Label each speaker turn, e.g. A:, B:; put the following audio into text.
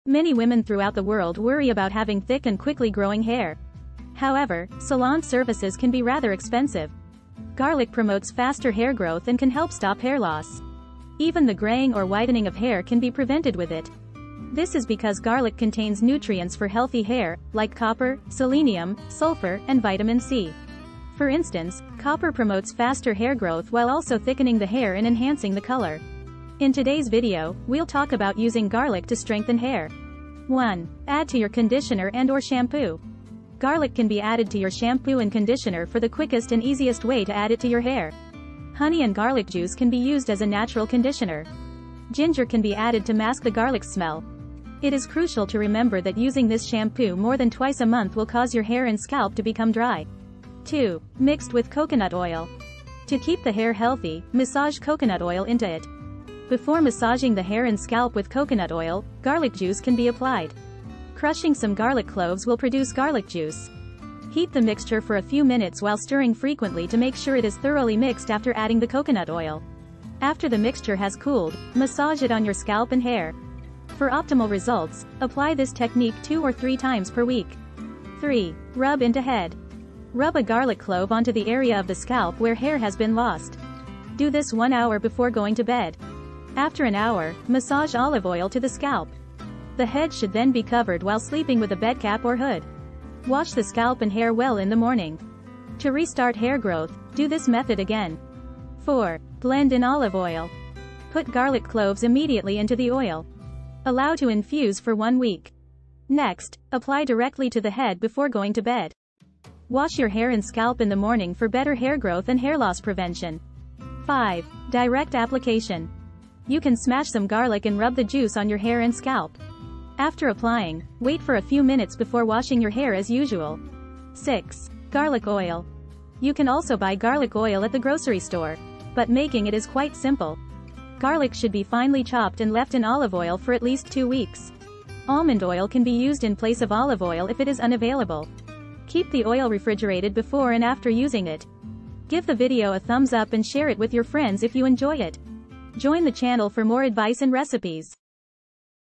A: Many women throughout the world worry about having thick and quickly growing hair. However, salon services can be rather expensive. Garlic promotes faster hair growth and can help stop hair loss. Even the graying or whitening of hair can be prevented with it. This is because garlic contains nutrients for healthy hair, like copper, selenium, sulfur, and vitamin C. For instance, copper promotes faster hair growth while also thickening the hair and enhancing the color. In today's video, we'll talk about using garlic to strengthen hair. 1. Add to your conditioner and/or shampoo. Garlic can be added to your shampoo and conditioner for the quickest and easiest way to add it to your hair. Honey and garlic juice can be used as a natural conditioner. Ginger can be added to mask the garlic smell. It is crucial to remember that using this shampoo more than twice a month will cause your hair and scalp to become dry. 2. Mixed with coconut oil. To keep the hair healthy, massage coconut oil into it. Before massaging the hair and scalp with coconut oil, garlic juice can be applied. Crushing some garlic cloves will produce garlic juice. Heat the mixture for a few minutes while stirring frequently to make sure it is thoroughly mixed after adding the coconut oil. After the mixture has cooled, massage it on your scalp and hair. For optimal results, apply this technique 2 or 3 times per week. 3. Rub into head. Rub a garlic clove onto the area of the scalp where hair has been lost. Do this 1 hour before going to bed. After an hour, massage olive oil to the scalp. The head should then be covered while sleeping with a bed cap or hood. Wash the scalp and hair well in the morning. To restart hair growth, do this method again. 4. Blend in olive oil. Put garlic cloves immediately into the oil. Allow to infuse for 1 week. Next, apply directly to the head before going to bed. Wash your hair and scalp in the morning for better hair growth and hair loss prevention. 5. Direct application. You can smash some garlic and rub the juice on your hair and scalp. After applying, wait for a few minutes before washing your hair as usual. 6. Garlic oil. You can also buy garlic oil at the grocery store, but making it is quite simple. Garlic should be finely chopped and left in olive oil for at least 2 weeks. Almond oil can be used in place of olive oil if it is unavailable. Keep the oil refrigerated before and after using it. Give the video a thumbs up and share it with your friends if you enjoy it. Join the channel for more advice and recipes.